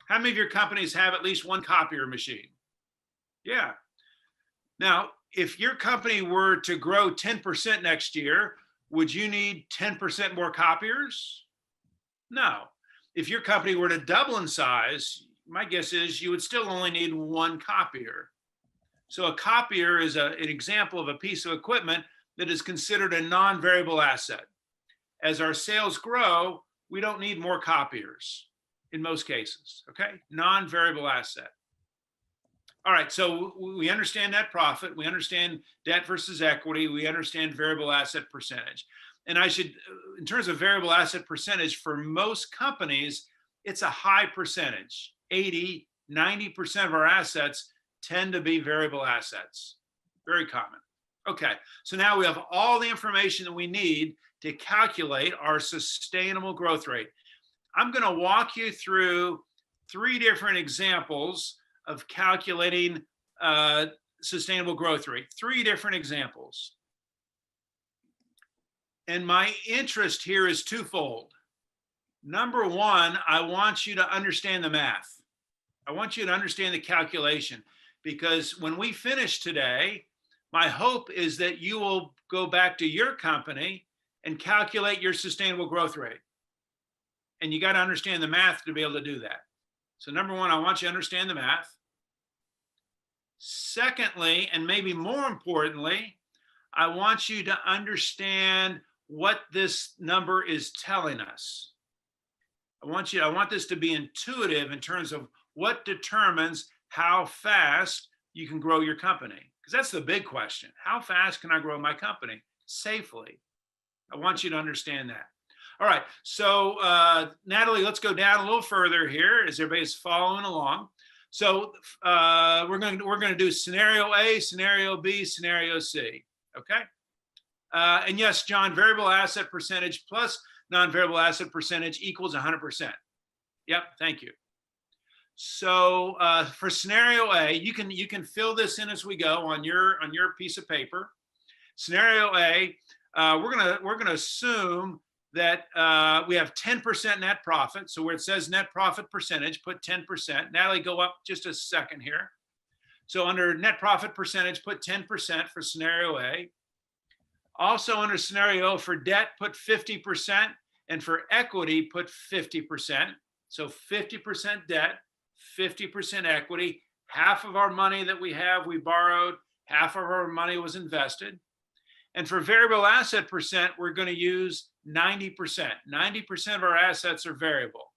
How many of your companies have at least one copier machine? Yeah. Now, if your company were to grow 10% next year, would you need 10% more copiers? No. If your company were to double in size, my guess is you would still only need one copier. So a copier is an example of a piece of equipment that is considered a non-variable asset. As our sales grow, we don't need more copiers in most cases, okay? Non-variable asset. All right, so we understand net profit, we understand debt versus equity, we understand variable asset percentage. And I should, in terms of variable asset percentage, for most companies, it's a high percentage. 80, 90% of our assets tend to be variable assets. Very common. Okay, so now we have all the information that we need to calculate our sustainable growth rate. I'm going to walk you through 3 different examples of calculating sustainable growth rate. 3 different examples. And my interest here is twofold. Number one, I want you to understand the math. I want you to understand the calculation, because when we finish today, my hope is that you will go back to your company and calculate your sustainable growth rate. And you got to understand the math to be able to do that. So number one, I want you to understand the math. Secondly, and maybe more importantly, I want you to understand what this number is telling us. I want this to be intuitive in terms of what determines how fast you can grow your company. Because that's the big question. How fast can I grow my company safely? I want you to understand that. All right, so Natalie, let's go down a little further here as everybody's following along. So we're going to do scenario A, scenario B, scenario C. Okay. And yes, John, variable asset percentage plus non-variable asset percentage equals 100%. Yep, thank you. So for scenario A, you can fill this in as we go on your piece of paper. Scenario A, we're gonna assume that we have 10% net profit. So where it says net profit percentage, put 10%. Natalie, go up just a second here. So under net profit percentage, put 10% for scenario A. Also under scenario for debt, put 50%, and for equity, put 50%. So 50% debt, 50% equity. Half of our money that we have, we borrowed, half of our money was invested. And for variable asset percent, we're going to use 90%. 90% of our assets are variable.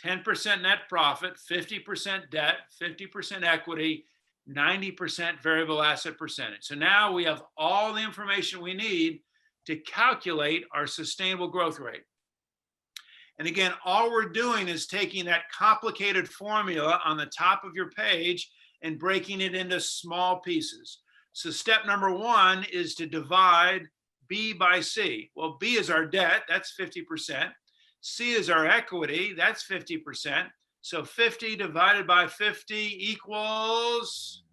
10% net profit, 50% debt, 50% equity, 90% variable asset percentage. So now we have all the information we need to calculate our sustainable growth rate. And again, all we're doing is taking that complicated formula on the top of your page and breaking it into small pieces. So step number one is to divide B by C. Well, B is our debt, that's 50%. C is our equity, that's 50%. So 50 divided by 50 equals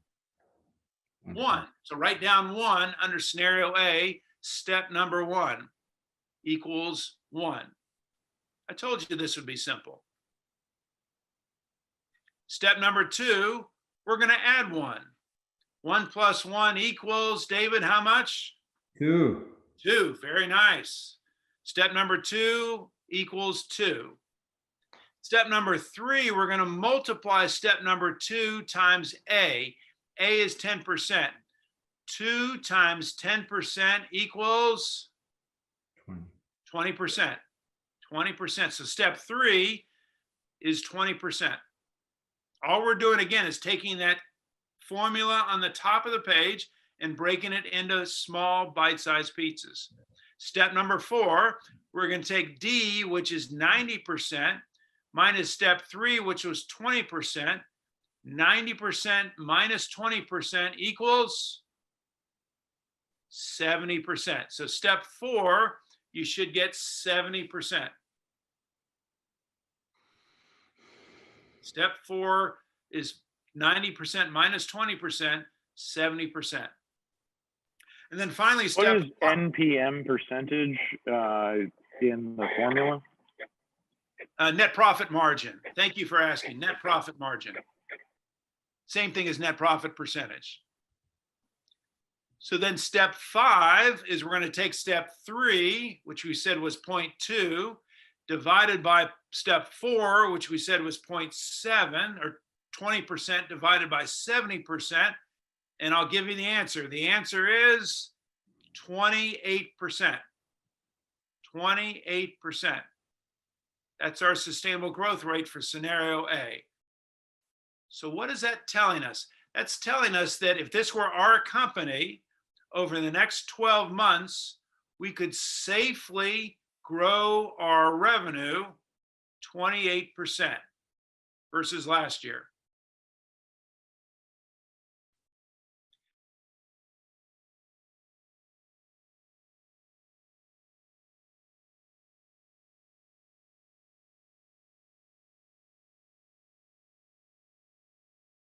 1. So write down 1 under scenario A, step number 1 equals 1. I told you this would be simple. Step number 2, we're going to add 1. 1 plus 1 equals, David, how much? 2. 2, very nice. Step number 2 equals 2. Step number 3, we're going to multiply step number 2 times A. A is 10%. 2 times 10% equals 20%. 20%. So step 3 is 20%. All we're doing again is taking that formula on the top of the page and breaking it into small bite-sized pieces. Step number 4, we're going to take D, which is 90%, minus step 3, which was 20%. 90% minus 20% equals 70%. So step 4, you should get 70%. Step 4 is 90% minus 20%, 70%. And then finally, step. What is NPM percentage in the formula? Net profit margin. Thank you for asking. Net profit margin. Same thing as net profit percentage. So then step 5 is we're going to take step 3, which we said was 0.2, divided by step 4, which we said was 0.7, or 20% divided by 70. And I'll give you the answer. The answer is 28%. 28%. That's our sustainable growth rate for scenario A. So what is that telling us? That's telling us that if this were our company, over the next 12 months, we could safely grow our revenue 28% versus last year.